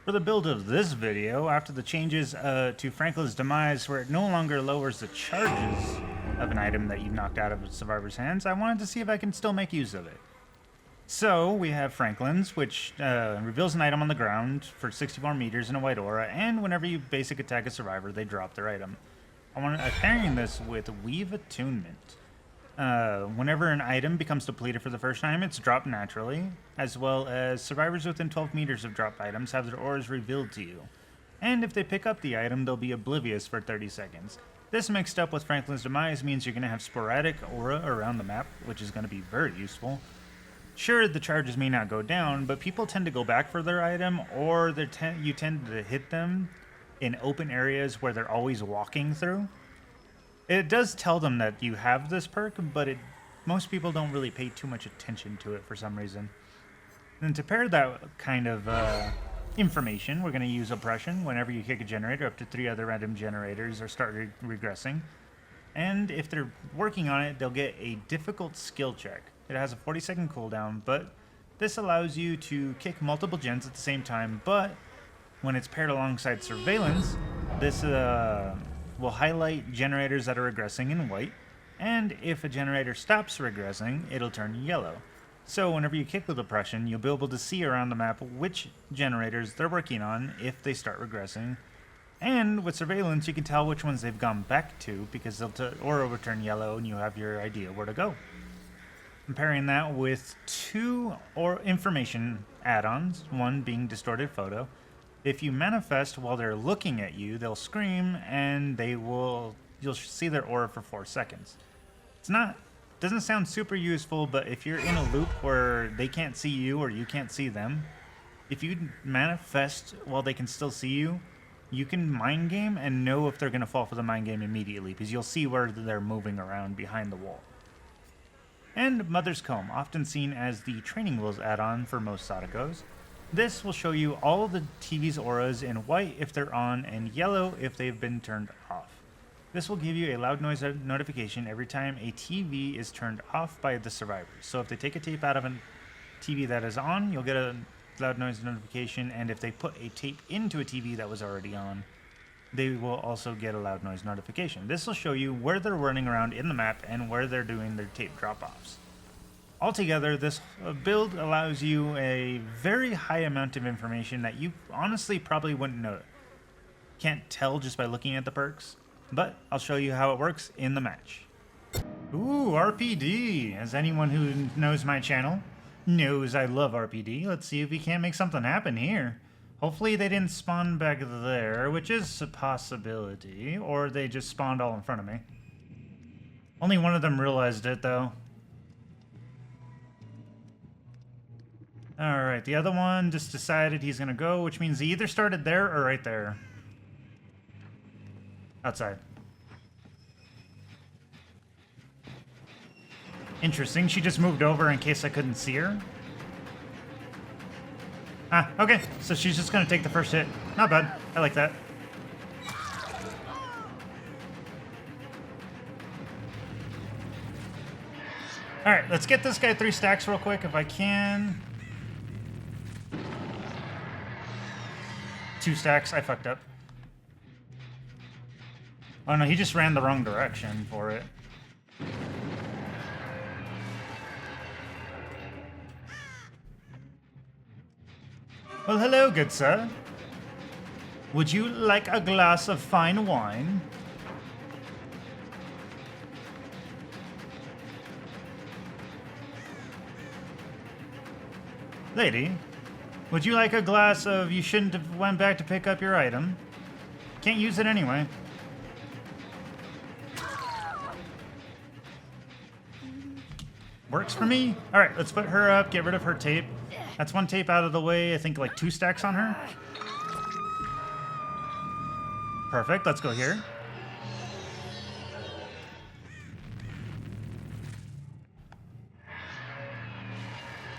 For the build of this video, after the changes to Franklin's Demise, where it no longer lowers the charges of an item that you've knocked out of a survivor's hands, I wanted to see if I can still make use of it. So, we have Franklin's, which reveals an item on the ground for 64 meters in a white aura, and whenever you basic attack a survivor, they drop their item. I'm pairing this with Weave Attunement. Whenever an item becomes depleted for the first time, it's dropped naturally, as well as survivors within 12 meters of dropped items have their auras revealed to you. And if they pick up the item, they'll be oblivious for 30 seconds. This mixed up with Franklin's Demise means you're going to have sporadic aura around the map, which is going to be very useful. Sure, the charges may not go down, but people tend to go back for their item, or you tend to hit them in open areas where they're always walking through. It does tell them that you have this perk, but most people don't really pay too much attention to it for some reason. And to pair that kind of information, we're going to use Oppression. Whenever you kick a generator, up to 3 other random generators are start regressing. And if they're working on it, they'll get a difficult skill check. It has a 40-second cooldown, but this allows you to kick multiple gens at the same time, but when it's paired alongside Surveillance, this will highlight generators that are regressing in white, and if a generator stops regressing, it'll turn yellow. So whenever you kick with Oppression, you'll be able to see around the map which generators they're working on if they start regressing. And with Surveillance, you can tell which ones they've gone back to, because they'll aura will turn yellow and you have your idea where to go. Comparing that with 2 information add-ons, one being Distorted Photo. If you manifest while they're looking at you, they'll scream and you'll see their aura for 4 seconds. Doesn't sound super useful, but if you're in a loop where they can't see you or you can't see them, if you manifest while they can still see you, you can mind game and know if they're going to fall for the mind game immediately, because you'll see where they're moving around behind the wall. And Mother's Comb, often seen as the Training Wheels add-on for most SADAKOS. This will show you all of the TV's auras in white if they're on and yellow if they've been turned off. This will give you a loud noise notification every time a TV is turned off by the survivors. So if they take a tape out of a TV that is on, you'll get a loud noise notification, and if they put a tape into a TV that was already on, they will also get a loud noise notification. This will show you where they're running around in the map and where they're doing their tape drop-offs. Altogether, this build allows you a very high amount of information that you honestly probably wouldn't know. Can't tell just by looking at the perks, but I'll show you how it works in the match. Ooh, RPD. As anyone who knows my channel knows, I love RPD. Let's see if we can't make something happen here. Hopefully they didn't spawn back there, which is a possibility, or they just spawned all in front of me. Only one of them realized it, though. Alright, the other one just decided he's gonna go, which means he either started there or right there. Outside. Interesting, she just moved over in case I couldn't see her. Ah, okay, so she's just gonna take the first hit. Not bad, I like that. Alright, let's get this guy 3 stacks real quick if I can. 2 stacks, I fucked up. Oh no, he just ran the wrong direction for it. Well, hello, good sir. Would you like a glass of fine wine? Lady, would you like a glass of you shouldn't have went back to pick up your item? Can't use it anyway. Works for me. All right, let's put her up, get rid of her tape. That's 1 tape out of the way. I think like 2 stacks on her. Perfect, let's go here.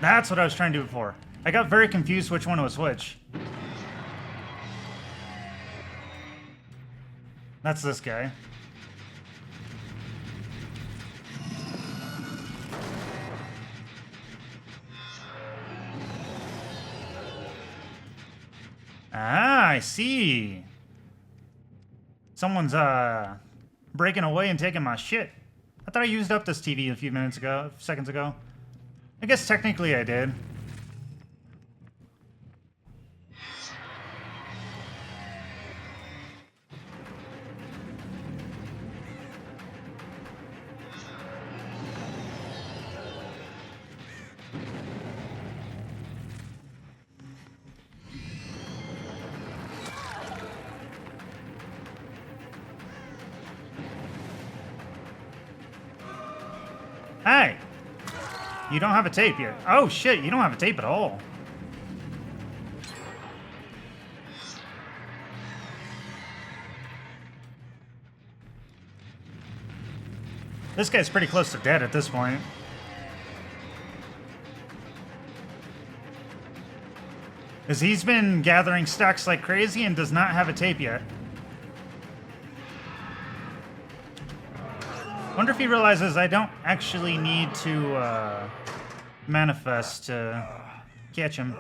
That's what I was trying to do before. I got very confused which one was which. That's this guy. Ah, I see. Someone's, breaking away and taking my shit. I thought I used up this TV a few seconds ago. I guess technically I did. Hey! You don't have a tape yet. Oh shit, you don't have a tape at all. This guy's pretty close to dead at this point. Because he's been gathering stacks like crazy and does not have a tape yet. Wonder if he realizes I don't actually need to manifest to catch him.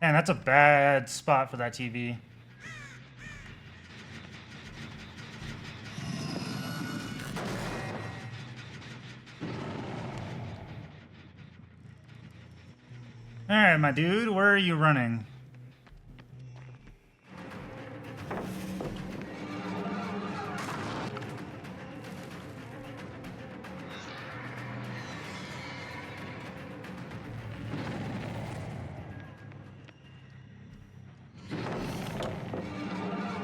Man, that's a bad spot for that TV. Alright, my dude, where are you running?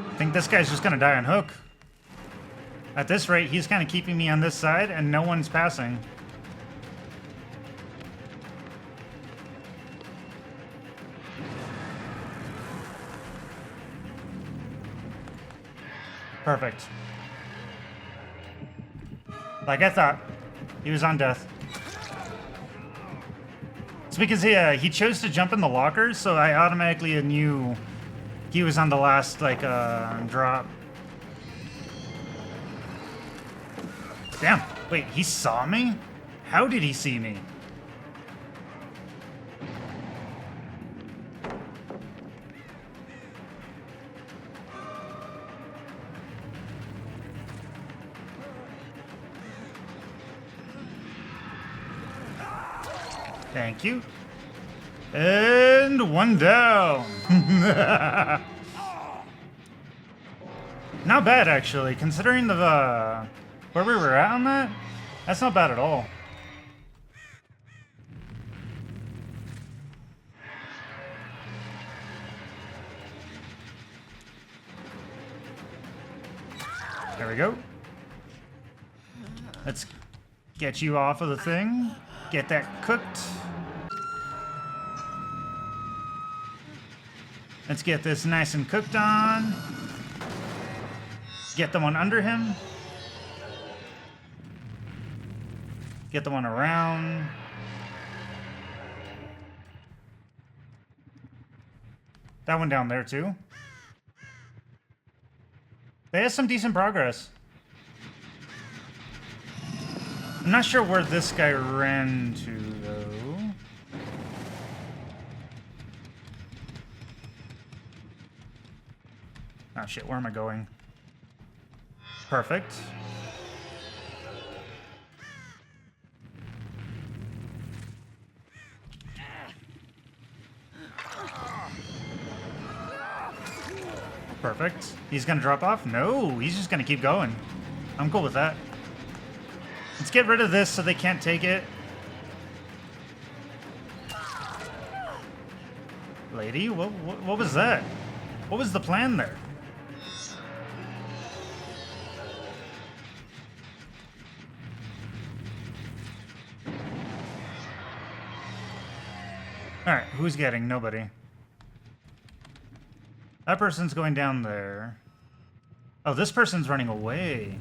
I think this guy's just gonna die on hook. At this rate, he's kind of keeping me on this side and no one's passing. Perfect. Like I thought, he was on death. It's because he chose to jump in the lockers, so I automatically knew he was on the last, like, drop. Damn, wait, he saw me? How did he see me? Thank you. And one down. Not bad, actually, considering the where we were at on that. That's not bad at all. There we go. Let's get you off of the thing. Get that cooked. Let's get this nice and cooked on. Get the one under him. Get the one around. That one down there too. They have some decent progress. I'm not sure where this guy ran to, though. Oh shit, where am I going? Perfect. Perfect. He's gonna drop off? No, he's just gonna keep going. I'm cool with that. Let's get rid of this so they can't take it. Lady, what was that? What was the plan there? Alright, who's getting? Nobody. That person's going down there. Oh, this person's running away.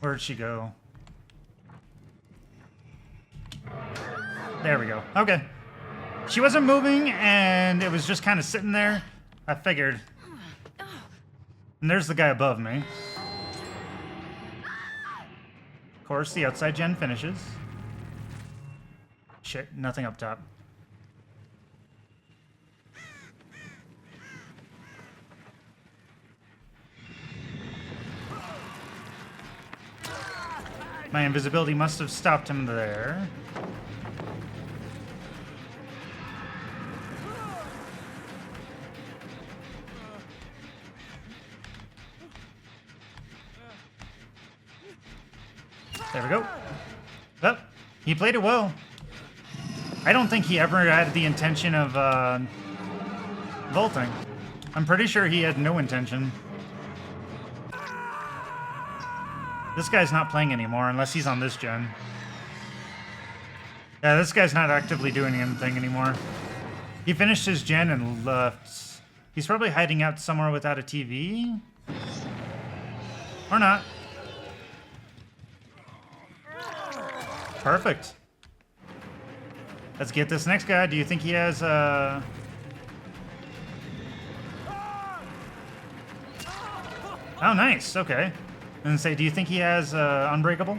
Where'd she go? There we go. Okay. She wasn't moving, and it was just kind of sitting there. I figured. And there's the guy above me. Of course, the outside gen finishes. Shit, nothing up top. My invisibility must have stopped him there. There we go. Oh, he played it well. I don't think he ever had the intention of vaulting. I'm pretty sure he had no intention. This guy's not playing anymore unless he's on this gen. Yeah, this guy's not actively doing anything anymore. He finished his gen and left. He's probably hiding out somewhere without a TV. Or not. Perfect. Let's get this next guy. Do you think he has Oh, nice. Okay. And say, do you think he has Unbreakable?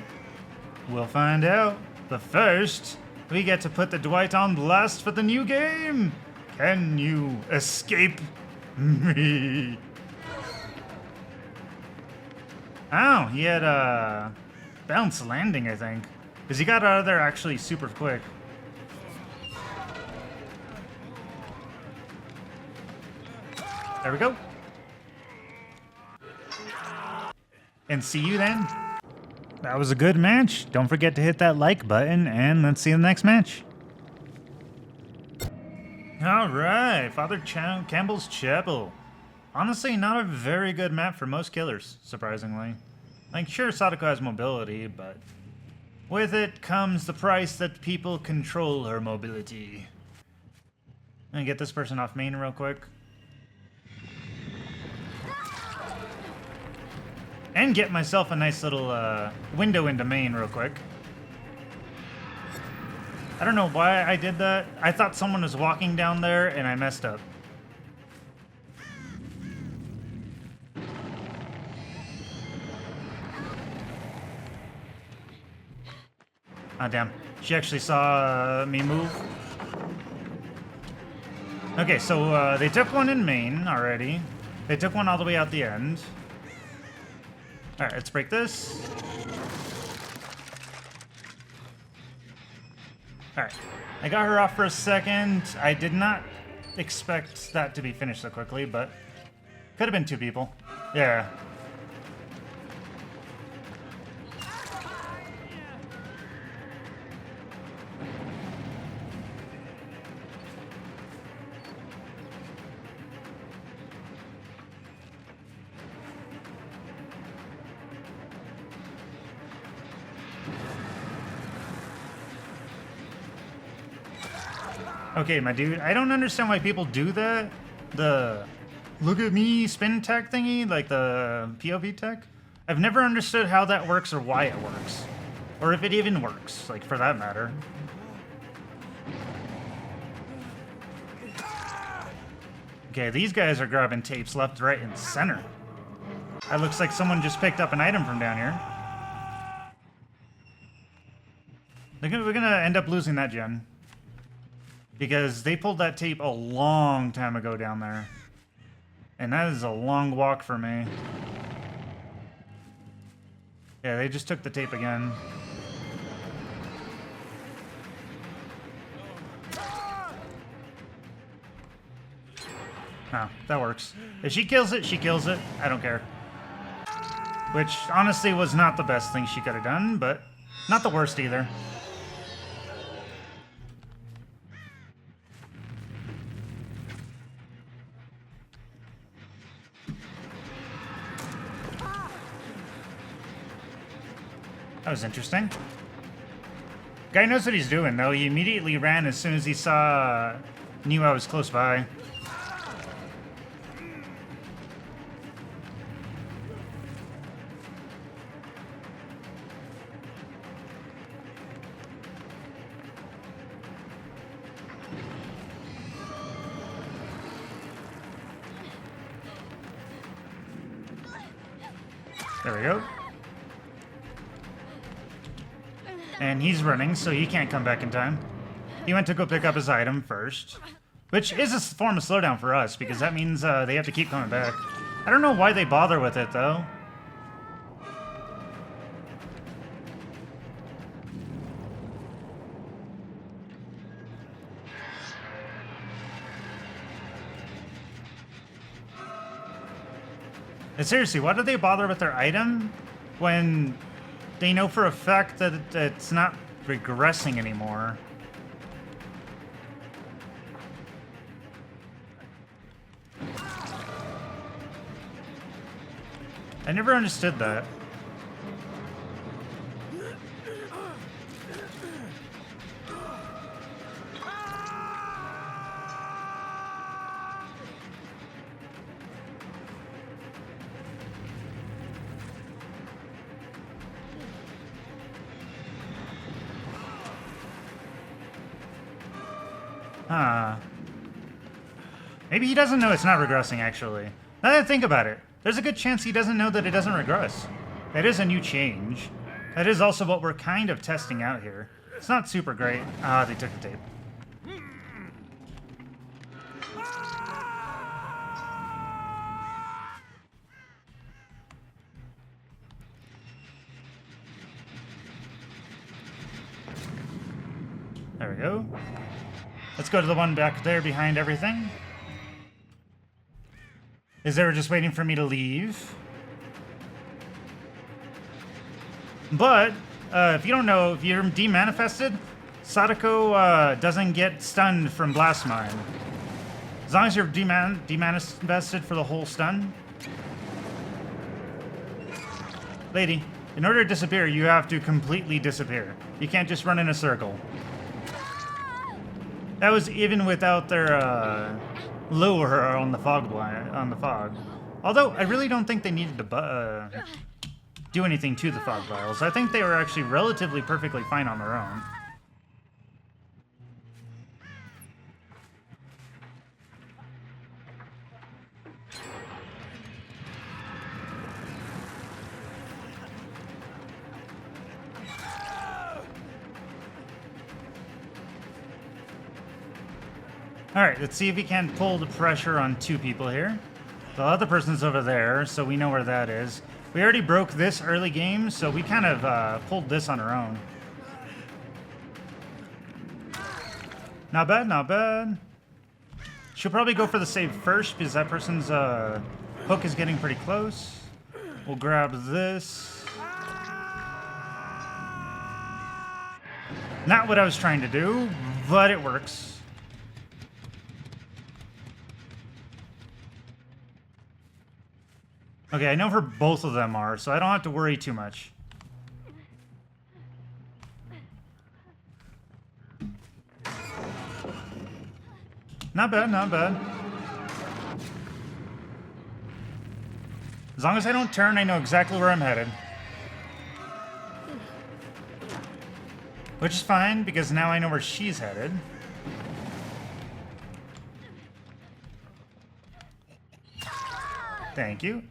We'll find out. But first, we get to put the Dwight on blast for the new game. Can you escape me? Oh, he had a bounce landing, I think. Because he got out of there actually super quick. There we go. And see you then. That was a good match. Don't forget to hit that like button, and let's see the next match. All right, Father Campbell's Chapel. Honestly, not a very good map for most killers, surprisingly. Like, sure, SADAKOS has mobility, but with it comes the price that people control her mobility. I'm gonna get this person off main real quick. And get myself a nice little window into main real quick. I don't know why I did that. I thought someone was walking down there and I messed up. Ah, damn. She actually saw me move. Okay, so they took one in main already. They took one all the way out the end. All right, let's break this. All right, I got her off for a second. I did not expect that to be finished so quickly, but could have been two people. Yeah. Okay, my dude, I don't understand why people do that. The look at me spin tech thingy, like the POV tech. I've never understood how that works or why it works. Or if it even works, like for that matter. Okay, these guys are grabbing tapes left, right, and center. That looks like someone just picked up an item from down here. We're gonna end up losing that gen. Because they pulled that tape a long time ago down there. And that is a long walk for me. Yeah, they just took the tape again. Oh, that works. If she kills it, she kills it. I don't care. Which, honestly, was not the best thing she could have done, but not the worst either. That was interesting. Guy knows what he's doing, though. He immediately ran as soon as he knew I was close by. There we go. And he's running, so he can't come back in time. He went to go pick up his item first, which is a form of slowdown for us, because that means they have to keep coming back. I don't know why they bother with it, though. And seriously, why do they bother with their item when they know for a fact that it's not regressing anymore? I never understood that. Huh. Maybe he doesn't know it's not regressing, actually. Now that I think about it, there's a good chance he doesn't know that it doesn't regress. That is a new change. That is also what we're kind of testing out here. It's not super great. Ah, they took the tape. There we go. Let's go to the one back there behind everything. Is they were just waiting for me to leave. But, if you don't know, if you're demanifested, Sadako doesn't get stunned from Blast Mine. As long as you're demanifested for the whole stun. Lady, in order to disappear, you have to completely disappear. You can't just run in a circle. That was even without their lure on the fog fog. Although I really don't think they needed to do anything to the fog vials. I think they were actually relatively perfectly fine on their own. Alright, let's see if we can pull the pressure on two people here. The other person's over there, so we know where that is. We already broke this early game, so we kind of pulled this on our own. Not bad, not bad. She'll probably go for the save first, because that person's hook is getting pretty close. We'll grab this. Not what I was trying to do, but it works. Okay, I know where both of them are, so I don't have to worry too much. Not bad, not bad. As long as I don't turn, I know exactly where I'm headed. Which is fine, because now I know where she's headed. Thank you.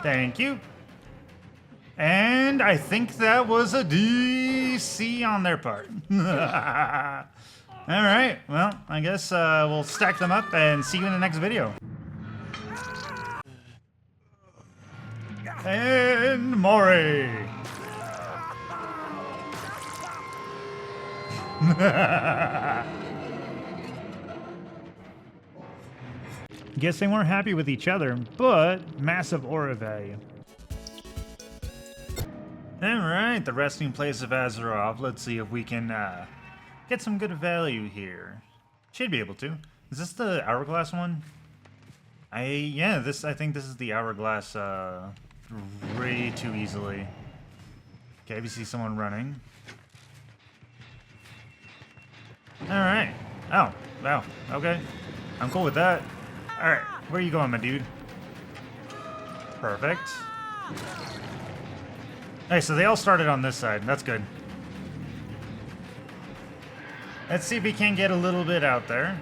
Thank you. And I think that was a DC on their part. Alright, well, I guess we'll stack them up and see you in the next video. And Mori! Guess they weren't happy with each other, but massive aura value. Alright, the resting place of Azeroth. Let's see if we can get some good value here. Should be able to. Is this the hourglass one? Yeah, I think this is the hourglass way too easily. Okay, we see someone running. Alright. Oh, wow. Okay. I'm cool with that. Alright, where are you going, my dude? Perfect. Hey, so they all started on this side. That's good. Let's see if we can get a little bit out there.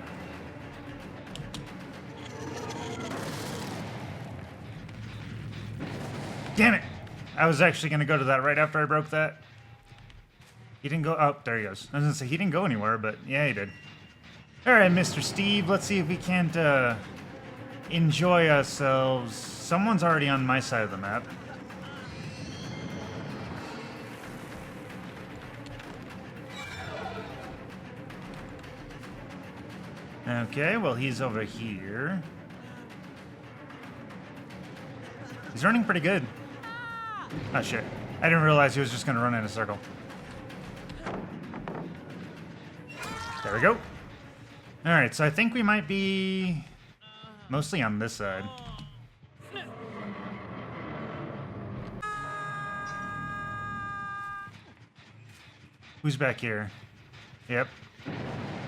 Damn it! I was actually going to go to that right after I broke that. He didn't go... Oh, there he goes. I was going to say, he didn't go anywhere, but yeah, he did. Alright, Mr. Steve, let's see if we can't enjoy ourselves. Someone's already on my side of the map. Okay, well, he's over here. He's running pretty good. Oh, shit. I didn't realize he was just going to run in a circle. There we go. Alright, so I think we might be mostly on this side. Who's back here? Yep.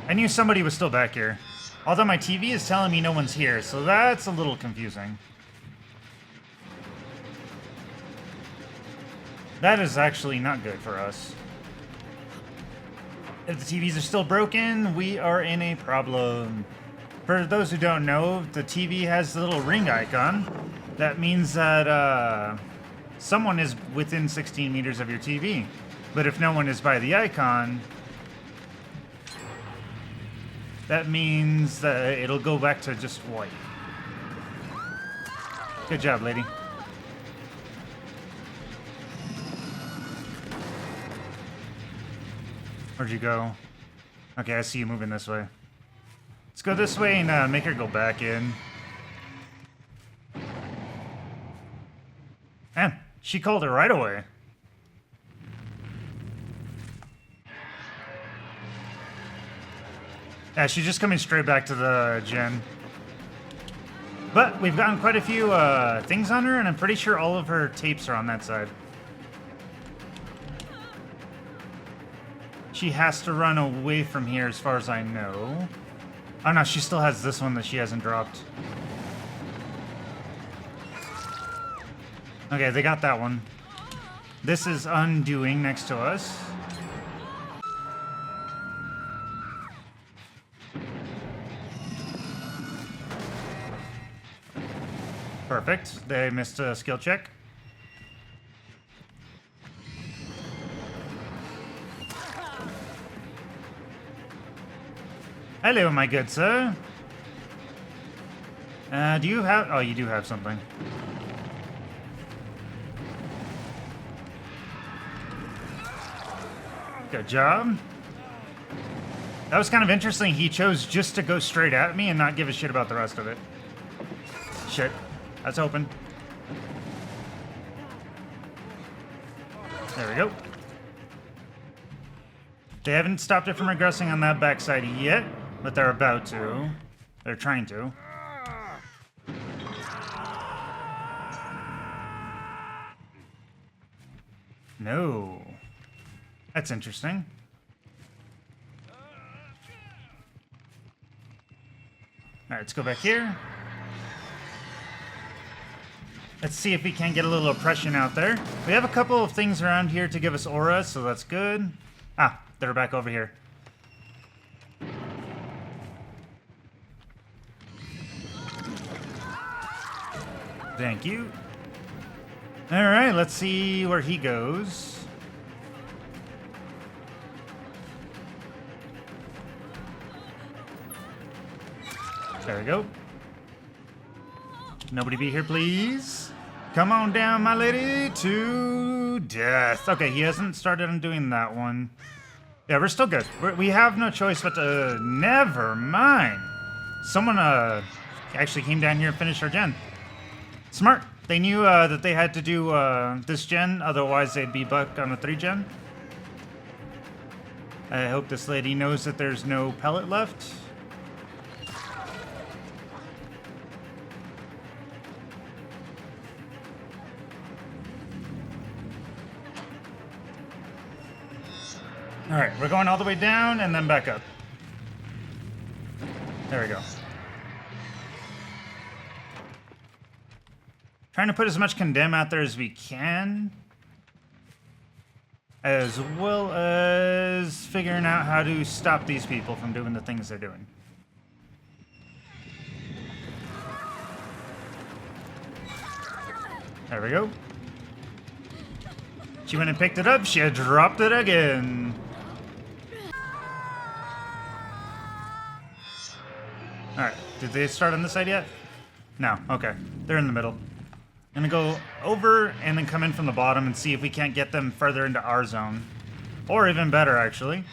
I knew somebody was still back here. Although my TV is telling me no one's here, so that's a little confusing. That is actually not good for us. If the TVs are still broken, we are in a problem. For those who don't know, the TV has the little ring icon. That means that someone is within 16 meters of your TV. But if no one is by the icon, that means that it'll go back to just white. Good job, lady. Where'd you go? Okay, I see you moving this way. Let's go this way and make her go back in. Man, she called it right away. Yeah, she's just coming straight back to the gen. But we've gotten quite a few things on her, and I'm pretty sure all of her tapes are on that side. She has to run away from here as far as I know. Oh no, she still has this one that she hasn't dropped. Okay, they got that one. This is undoing next to us. Perfect. They missed a skill check. Hello, my good sir. Do you have... Oh, you do have something. Good job. That was kind of interesting. He chose just to go straight at me and not give a shit about the rest of it. Shit. I was hoping. There we go. They haven't stopped it from regressing on that backside yet, but they're about to. They're trying to. No. That's interesting. Alright, let's go back here. Let's see if we can get a little oppression out there. We have a couple of things around here to give us aura, so that's good. Ah, they're back over here. Thank you. Alright, let's see where he goes. There we go. Nobody be here, please. Come on down, my lady, to death. Okay, he hasn't started on doing that one. Yeah, we're still good. We have no choice but to... Never mind. Someone actually came down here and finished our gen. Smart. They knew that they had to do this gen, otherwise they'd be back on the 3 gen. I hope this lady knows that there's no pellet left. Alright, we're going all the way down and then back up. There we go. Trying to put as much condemn out there as we can. As well as figuring out how to stop these people from doing the things they're doing. There we go. She went and picked it up, she had dropped it again. Alright, did they start on this side yet? No, okay. They're in the middle. I'm gonna go over and then come in from the bottom and see if we can't get them further into our zone. Or even better, actually.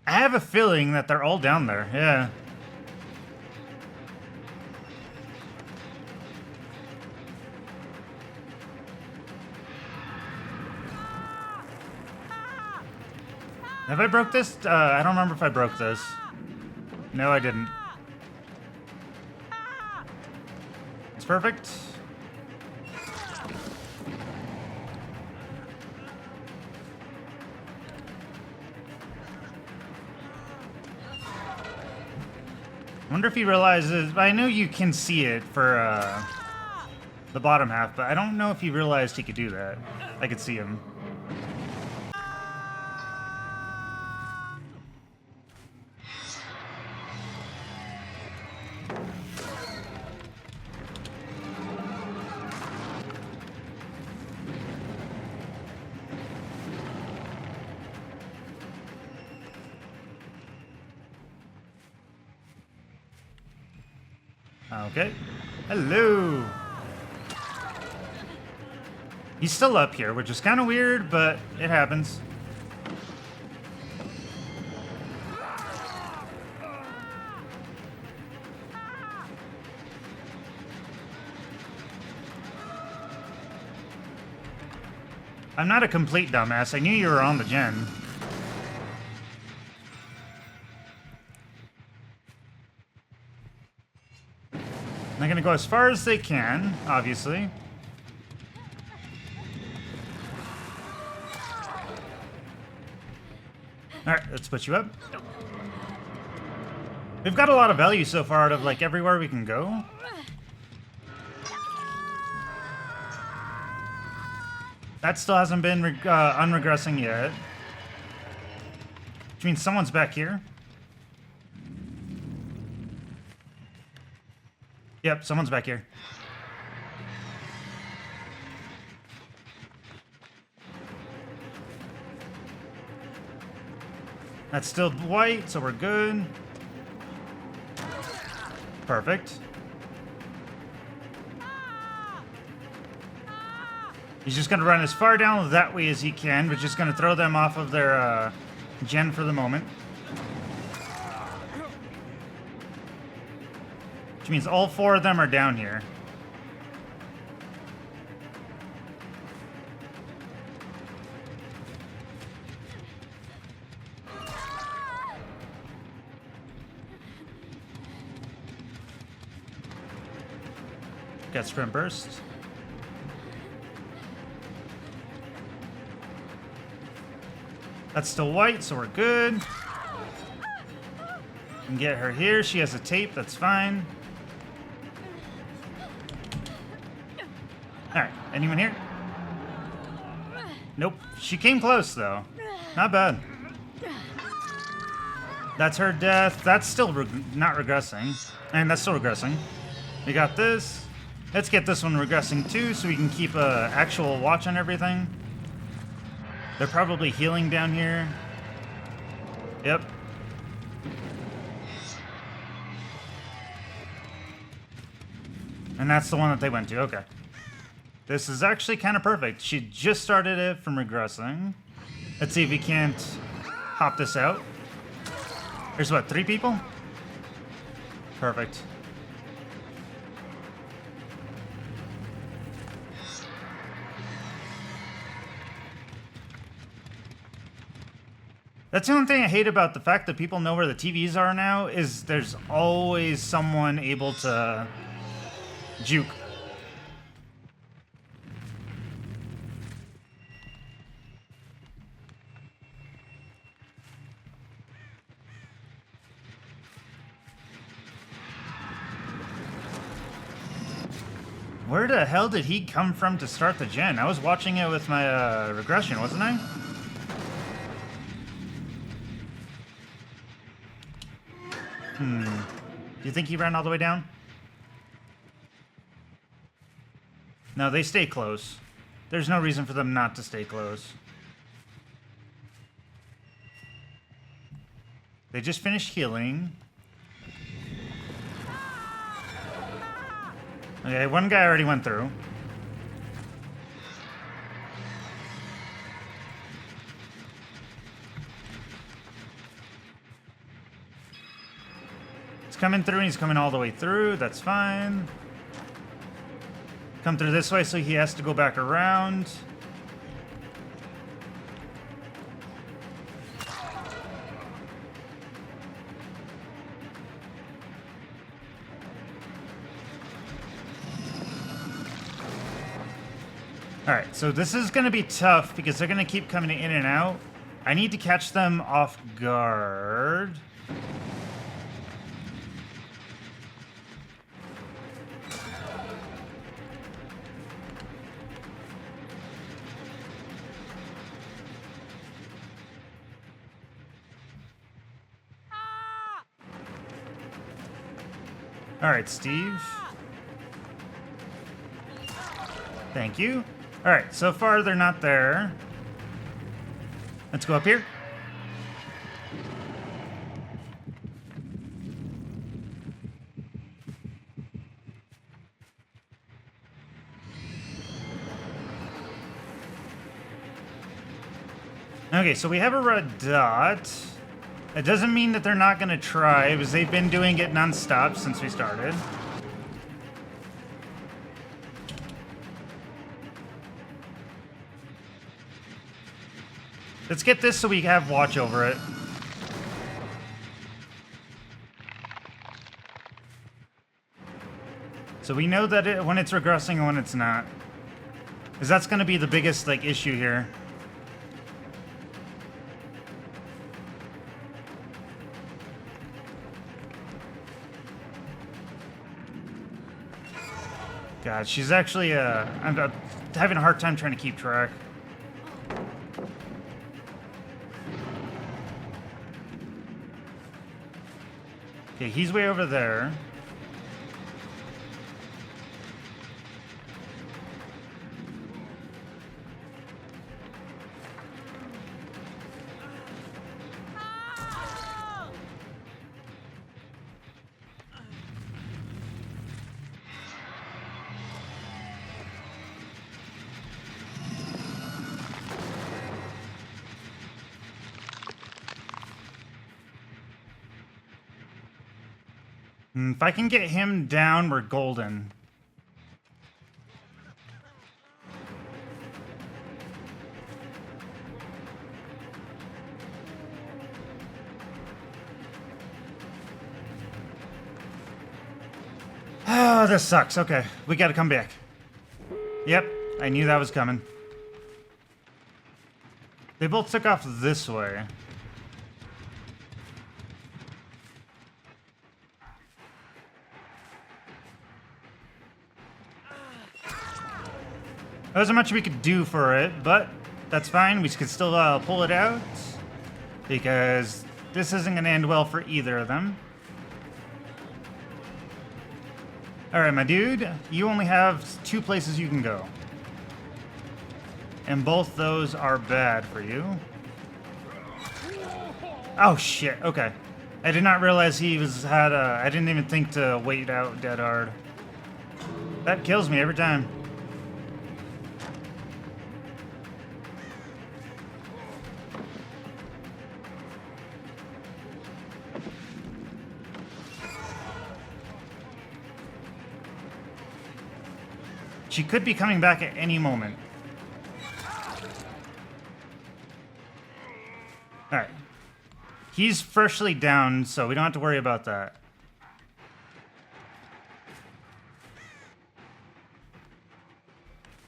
I have a feeling that they're all down there, yeah. Have I broke this? I don't remember if I broke this. No, I didn't. It's perfect. I wonder if he realizes... I know you can see it for the bottom half, but I don't know if he realized he could do that. I could see him. Okay. Hello. He's still up here, which is kind of weird, but it happens. I'm not a complete dumbass. I knew you were on the gen. They're gonna go as far as they can, obviously. Alright, let's put you up. We've got a lot of value so far out of like everywhere we can go. That still hasn't been unregressing yet. Which means someone's back here. Yep, someone's back here. That's still white, so we're good. Perfect. He's just going to run as far down that way as he can, but just going to throw them off of their gen for the moment. Which means all four of them are down here. Got sprint burst. That's still white, so we're good. Can get her here. She has a tape, that's fine. Alright, anyone here? Nope. She came close, though. Not bad. That's her death. That's still not regressing. And that's still regressing. We got this. Let's get this one regressing, too, so we can keep a actual watch on everything. They're probably healing down here. Yep. And that's the one that they went to. Okay. This is actually kind of perfect. She just started it from regressing. Let's see if we can't hop this out. There's what, 3 people? Perfect. That's the only thing I hate about the fact that people know where the TVs are now, is there's always someone able to juke. Where the hell did he come from to start the gen? I was watching it with my regression, wasn't I? Do you think he ran all the way down? No, they stay close. There's no reason for them not to stay close. They just finished healing. Okay, one guy already went through. He's coming through and he's coming all the way through. That's fine. Come through this way, so he has to go back around. Alright, so this is going to be tough because they're going to keep coming in and out. I need to catch them off guard. Alright, Steve. Thank you. Alright, so far they're not there. Let's go up here. Okay, so we have a red dot. It doesn't mean that they're not going to try, because they've been doing it non-stop since we started. Let's get this so we have watch over it. So we know that when it's regressing and when it's not. Because that's going to be the biggest issue here. God, she's actually, I'm having a hard time trying to keep track. Okay, he's way over there. If I can get him down, we're golden. Oh, this sucks. Okay, we gotta come back. Yep, I knew that was coming. They both took off this way. There wasn't much we could do for it, but that's fine. We could still pull it out because this isn't going to end well for either of them. All right, my dude, you only have 2 places you can go. And both those are bad for you. Oh, shit. Okay. I did not realize he had a... I didn't even think to wait out dead hard. That kills me every time. She could be coming back at any moment. Alright. He's freshly down, so we don't have to worry about that.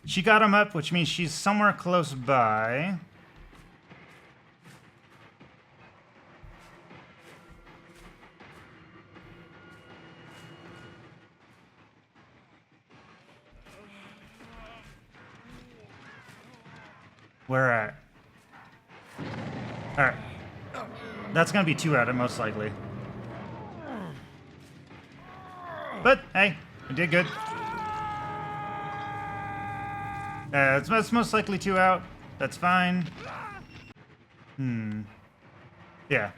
She got him up, which means she's somewhere close by. We're at. Alright. That's gonna be 2 out, most likely. But, hey, we did good. It's most likely 2 out. That's fine. Yeah.